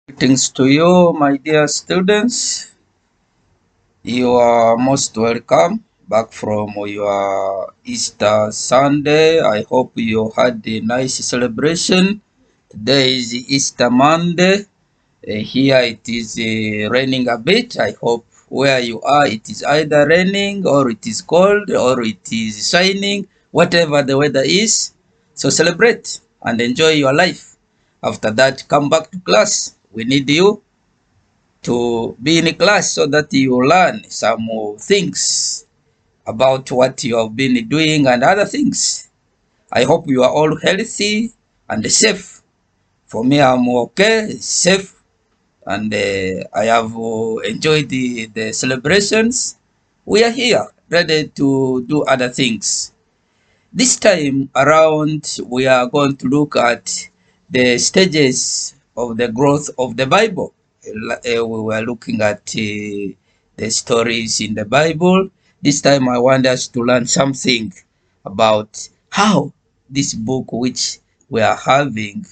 Greetings to you, my dear students. You are most welcome back from your Easter Sunday. I hope you had a nice celebration. Today is Easter Monday. Here it is raining a bit. I hope where you are it is either raining or it is cold or it is shining, whatever the weather is. So celebrate and enjoy your life. After that, come back to class. We need you to be in a class so that you learn some things about what you have been doing and other things. I hope you are all healthy and safe. For me, I'm okay, safe, and I have enjoyed the celebrations. We are here, ready to do other things. This time around, we are going to look at the stages of the growth of the Bible. We were looking at the stories in the Bible. This time, I want us to learn something about how this book, which we are having,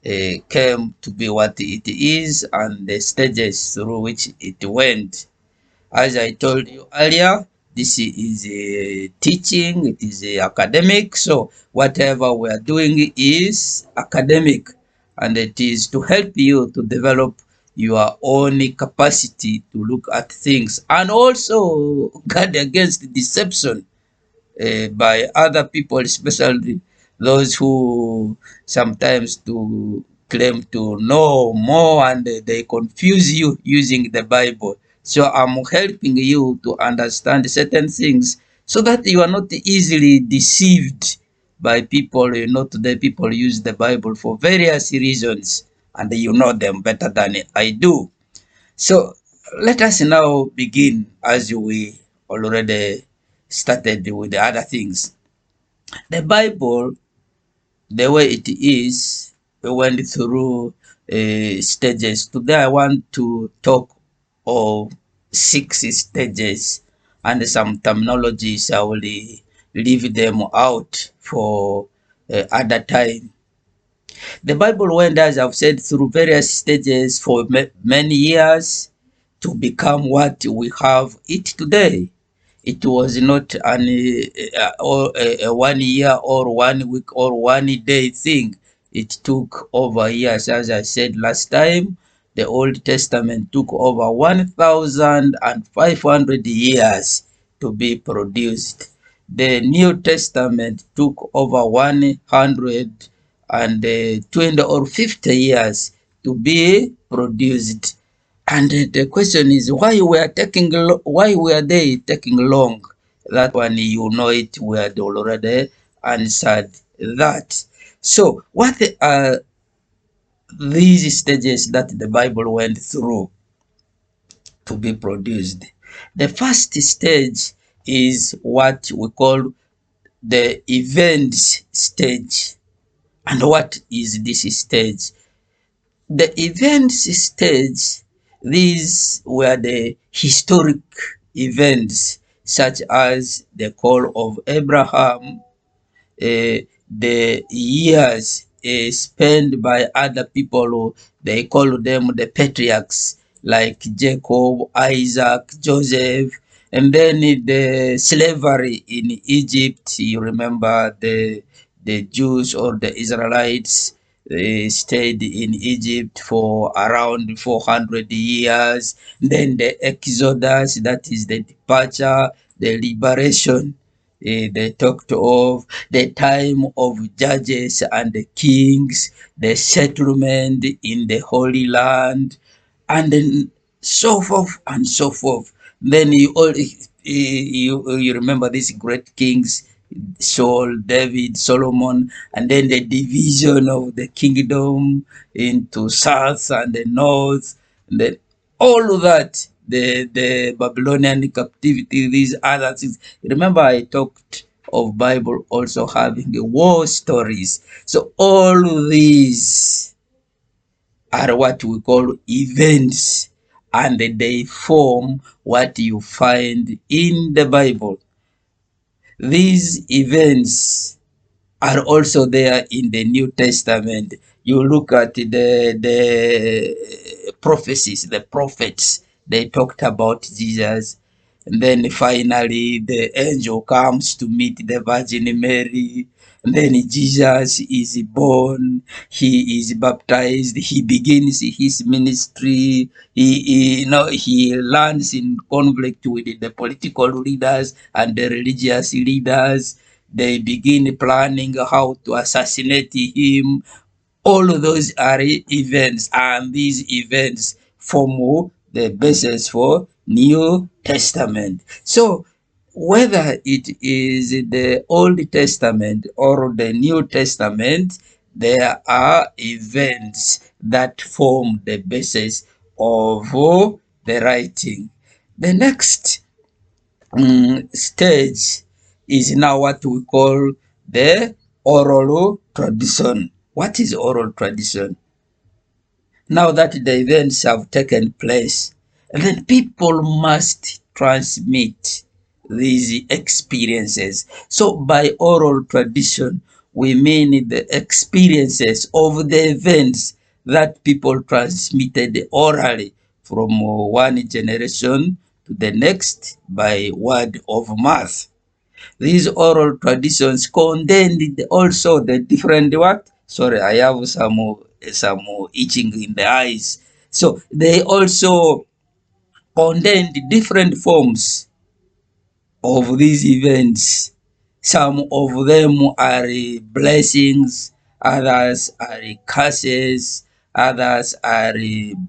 came to be what it is and the stages through which it went. As I told you earlier, this is a teaching, it is a academic. So whatever we are doing is academic, and it is to help you to develop your own capacity to look at things and also guard against deception by other people, especially those who sometimes to claim to know more and they confuse you using the Bible. So I'm helping you to understand certain things so that you are not easily deceived by people. You know, today people use the Bible for various reasons and you know them better than I do. So let us now begin as we already started with the other things. The Bible, the way it is, we went through stages. Today I want to talk of 6 stages and some terminologies. I will leave them out for other time. The Bible went, as I've said, through various stages for many years to become what we have it today. It was not a 1 year or 1 week or 1 day thing. It took over years. As I said last time, the Old Testament took over 1,500 years to be produced. The New Testament took over 120 or 50 years to be produced. And the question is why were they taking long? That one you know it, we had already answered that. So what are these stages that the Bible went through to be produced? The first stage is what we call the events stage. And what is this stage? The events stage, these were the historic events such as the call of Abraham, the years spent by other people, they call them the patriarchs like Jacob, Isaac, Joseph, and then the slavery in Egypt. You remember the Jews or the Israelites, they stayed in Egypt for around 400 years. Then the Exodus, that is the departure, the liberation. They talked of the time of judges and the kings, the settlement in the Holy Land, and then so forth and so forth. Then you remember these great kings, Saul, David, Solomon, and then the division of the kingdom into south and the north, and then all of that, the Babylonian captivity, these other things. Remember, I talked of Bible also having war stories. So all these are what we call events, and they form what you find in the Bible. These events are also there in the New Testament. You look at the prophecies, the prophets, they talked about Jesus. And then finally, the angel comes to meet the Virgin Mary. And then Jesus is born, he is baptized, he begins his ministry, he lands in conflict with the political leaders and the religious leaders. They begin planning how to assassinate him. All of those are events, and these events form the basis for New Testament. So whether it is the Old Testament or the New Testament, there are events that form the basis of the writing. The next stage is now what we call the oral tradition. What is oral tradition? Now that the events have taken place, and then people must transmit these experiences. So by oral tradition, we mean the experiences of the events that people transmitted orally from one generation to the next by word of mouth. These oral traditions contained also the different what? Sorry, I have some itching in the eyes. So they also contained different forms of these events. Some of them are blessings, others are curses, others are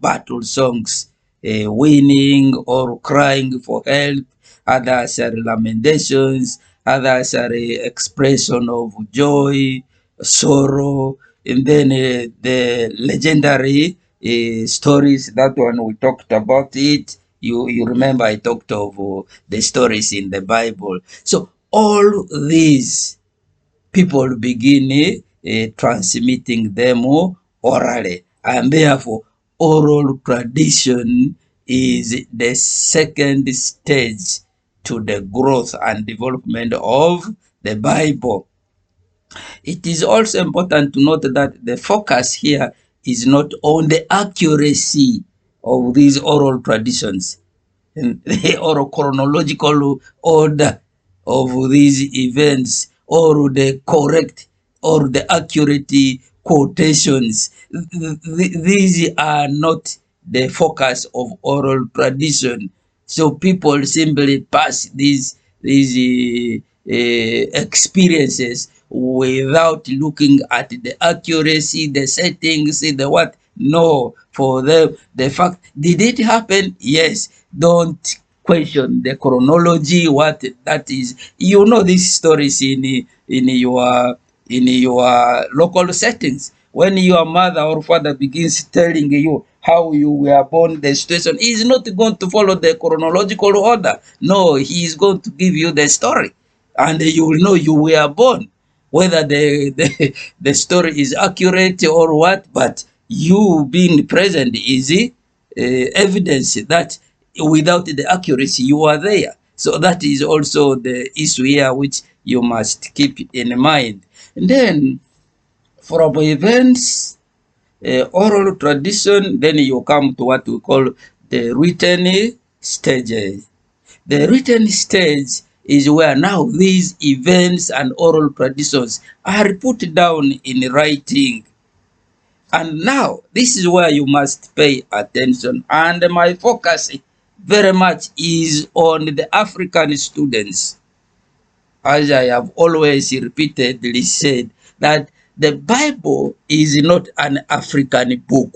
battle songs, winning or crying for help, others are lamentations, others are expression of joy, sorrow, and then the legendary stories. That one we talked about it. You remember I talked of the stories in the Bible. So all these people begin transmitting them orally, and therefore oral tradition is the second stage to the growth and development of the Bible. It is also important to note that the focus here is not on the accuracy of these oral traditions or chronological order of these events or the correct or the accurate quotations. These are not the focus of oral tradition. So people simply pass these experiences without looking at the accuracy, the settings, the what. No, for them, the fact, did it happen? Yes. Don't question the chronology, what that is. You know these stories in your local settings. When your mother or father begins telling you how you were born, the situation, he is not going to follow the chronological order. No, he is going to give you the story, and you will know you were born, whether the story is accurate or what. But you being present is evidence that without the accuracy you are there. So that is also the issue here which you must keep in mind. And then from events, oral tradition, then you come to what we call the written stage. The written stage is where now these events and oral traditions are put down in writing. And now this is where you must pay attention. And my focus very much is on the African students. As I have always repeatedly said, that the Bible is not an African book.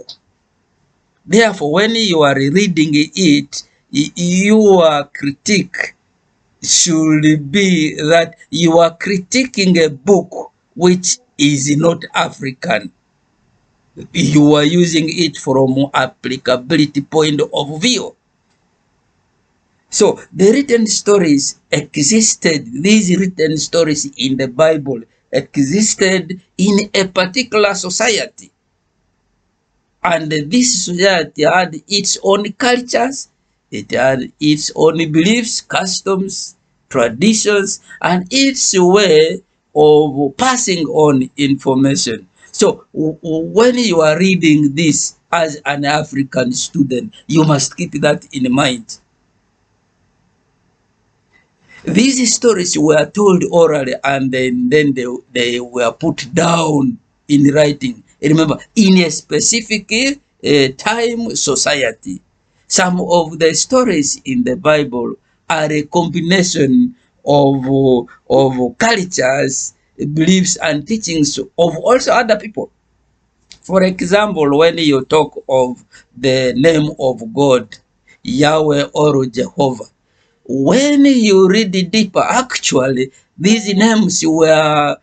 Therefore, when you are reading it, your critique should be that you are critiquing a book which is not African. You are using it from applicability point of view. So the written stories existed, these written stories in the Bible existed in a particular society. And this society had its own cultures, it had its own beliefs, customs, traditions, and its way of passing on information. So when you are reading this as an African student. You must keep that in mind. These stories were told orally and then they were put down in writing. Remember, in a specific time society. Some of the stories in the Bible are a combination of cultures, beliefs, and teachings of also other people. For example, when you talk of the name of God, Yahweh or Jehovah, when you read deeper, actually, these names were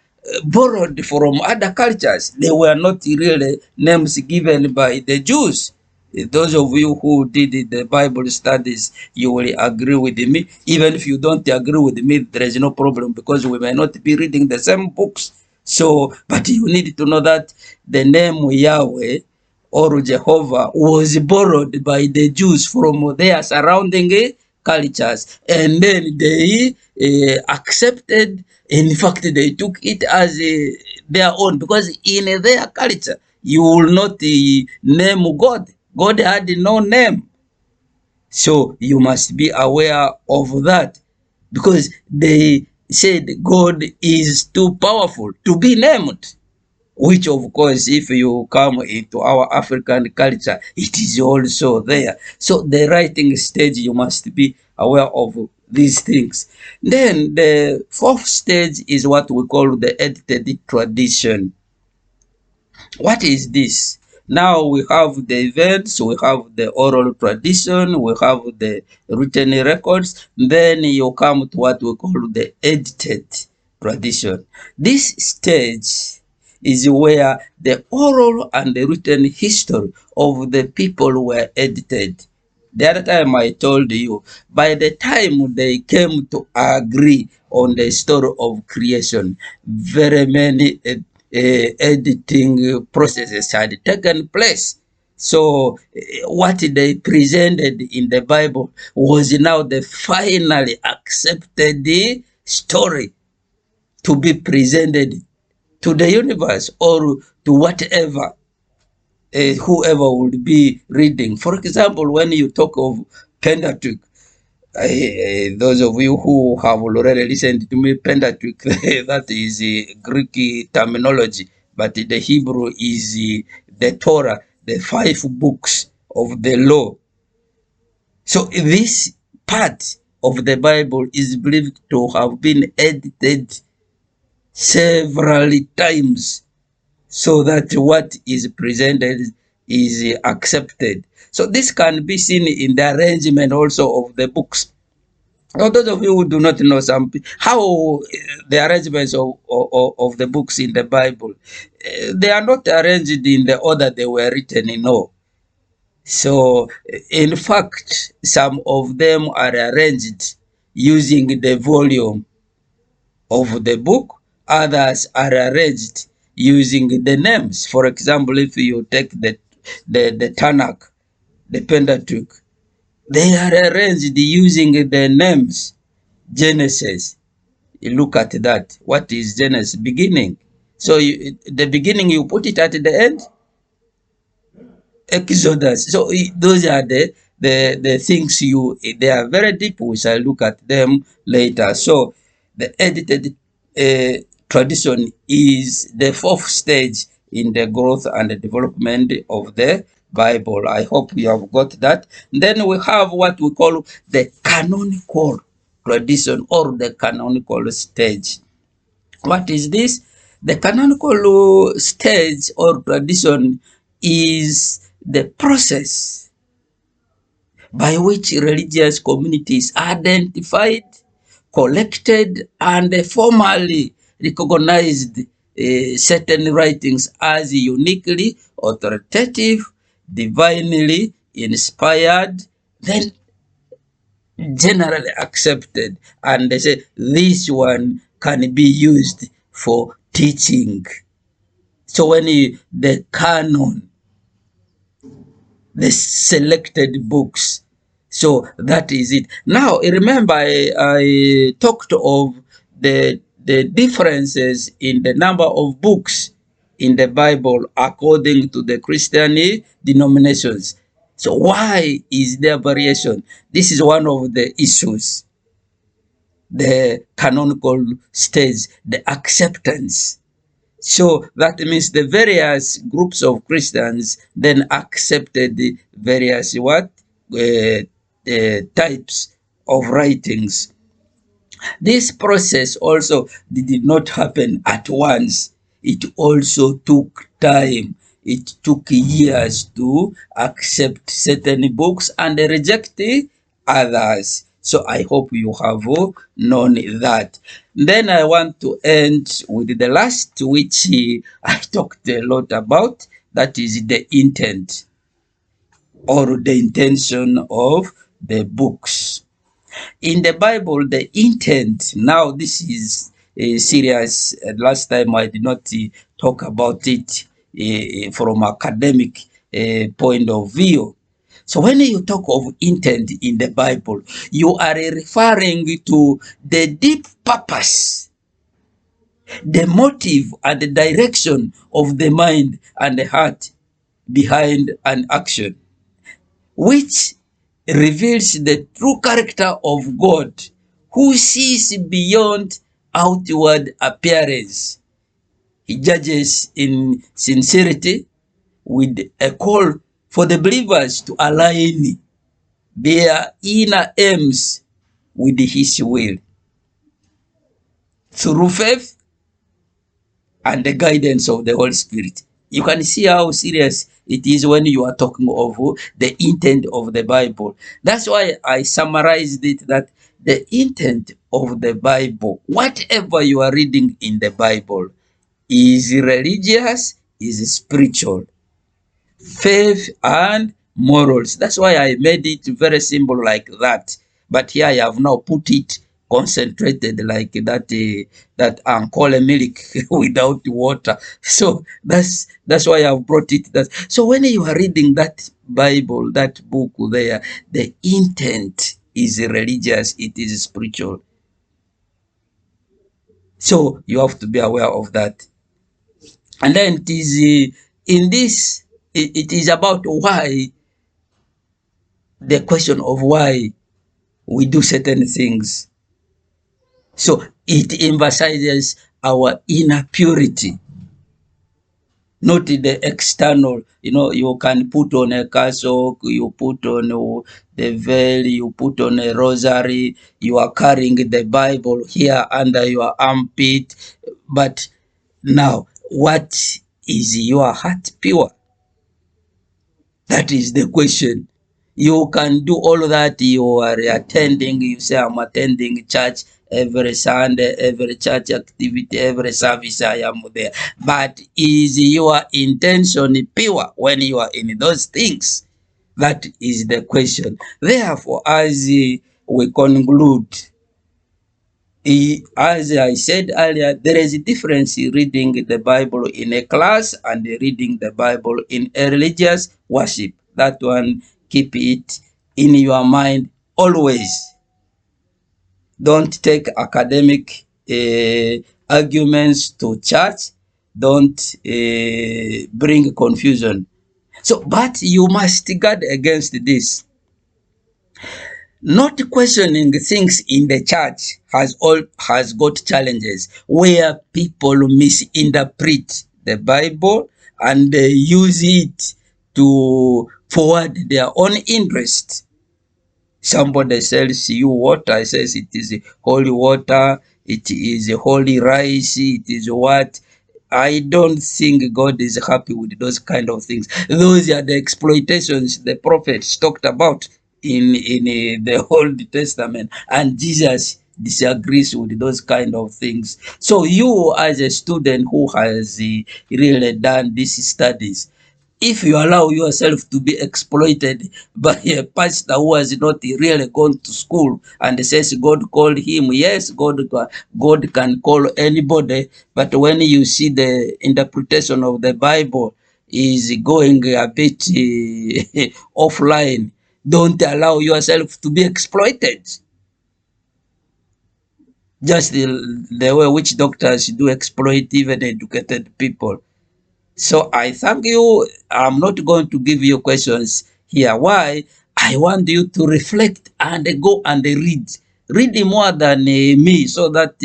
borrowed from other cultures. They were not really names given by the Jews. Those of you who did the Bible studies, you will agree with me. Even if you don't agree with me, there is no problem because we may not be reading the same books. So, but you need to know that the name Yahweh or Jehovah was borrowed by the Jews from their surrounding cultures, and then they accepted. In fact, they took it as their own because in their culture, you will not name God. God had no name. So you must be aware of that because they said God is too powerful to be named. Which of course, if you come into our African culture, it is also there. So the writing stage, you must be aware of these things. Then the fourth stage is what we call the edited tradition. What is this? Now we have the events, we have the oral tradition, we have the written records, then you come to what we call the edited tradition. This stage is where the oral and the written history of the people were edited. The other time I told you, by the time they came to agree on the story of creation, very many editing processes had taken place. So what they presented in the Bible was now the finally accepted story to be presented to the universe or to whatever whoever would be reading. For example, when you talk of Pentateuch, those of you who have already listened to me, Pentateuch, that is Greek terminology, but the Hebrew is the Torah, the 5 books of the law. So this part of the Bible is believed to have been edited several times so that what is presented is accepted. So this can be seen in the arrangement also of the books. Now, those of you who do not know how the arrangements of the books in the Bible, they are not arranged in the order they were written in. No. So, in fact, some of them are arranged using the volume of the book. Others are arranged using the names. For example, if you take the Tanakh, the Pentateuch, they are arranged using the names. Genesis, you look at that. What is Genesis? Beginning. So the beginning, you put it at the end. Exodus. So those are the things they are very deep. We shall look at them later. So the edited tradition is the 4th stage in the growth and the development of the Bible. I hope you have got that. Then we have what we call the canonical tradition or the canonical stage. What is this? The canonical stage or tradition is the process by which religious communities identified, collected, and formally recognized certain writings as uniquely authoritative, divinely inspired, then generally accepted, and they say this one can be used for teaching. So when the canon, the selected books, so that is it. Now remember, I talked of the differences in the number of books in the Bible according to the Christian denominations. So why is there variation? This is one of the issues. The canonical stage, the acceptance. So that means the various groups of Christians then accepted the various what types of writings. This process also did not happen at once. It also took time. It took years to accept certain books and reject others. So I hope you have known that. Then I want to end with the last, which I talked a lot about. That is the intent or the intention of the books. In the Bible, the intent, now this is serious. Last time I did not talk about it from academic point of view. So when you talk of intent in the Bible, you are referring to the deep purpose, the motive and the direction of the mind and the heart behind an action, which reveals the true character of God, who sees beyond outward appearance. He judges in sincerity with a call for the believers to align their inner aims with his will through faith and the guidance of the Holy Spirit. You can see how serious it is when you are talking of the intent of the Bible. That's why I summarized it that the intent of the Bible, whatever you are reading in the Bible, is religious, is spiritual, faith and morals. That's why I made it very simple like that. But here I have now put it concentrated like that that Ankole milk without water. So that's why I've brought it that. So when you are reading that Bible, that book there, the intent is religious, it is spiritual. So you have to be aware of that. And then it is in this, it is about why, the question of why we do certain things. So it emphasizes our inner purity, not the external. You know, you can put on a cassock, you put on the veil, you put on a rosary, you are carrying the Bible here under your armpit. But now, what is your heart pure? That is the question. You can do all that. You are attending, you say, I'm attending church every Sunday, every church activity, every service, I am there. But is your intention pure when you are in those things? That is the question. Therefore, as we conclude, as I said earlier, there is a difference in reading the Bible in a class and reading the Bible in a religious worship. That one, keep it in your mind always. Don't take academic arguments to church. Don't bring confusion. So, but you must guard against this. Not questioning things in the church has got challenges where people misinterpret the Bible and use it to forward their own interest. Somebody sells you water, says it is holy water, it is holy rice, it is what. I don't think God is happy with those kind of things. Those are the exploitations the prophets talked about in the Old Testament, and Jesus disagrees with those kind of things. So you, as a student who has really done these studies, if you allow yourself to be exploited by a pastor who has not really gone to school and says God called him, yes, God can call anybody, but when you see the interpretation of the Bible is going a bit offline, don't allow yourself to be exploited. Just the way which doctors do exploit even educated people. So I thank you. I'm not going to give you questions here. Why? I want you to reflect and go and read. Read more than me so that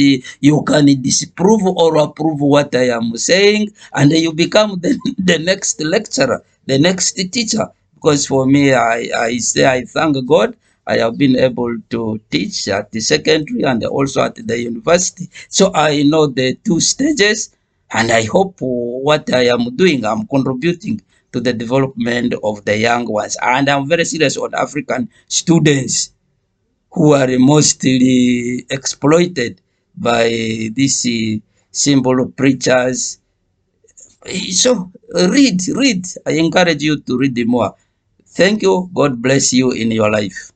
you can disprove or approve what I am saying, and you become the next lecturer, the next teacher. Because for me, I say I thank God I have been able to teach at the secondary and also at the university. So I know the two stages, and I hope what I am doing, I'm contributing to the development of the young ones. And I'm very serious on African students who are mostly exploited by these symbol preachers. So read. I encourage you to read more. Thank you. God bless you in your life.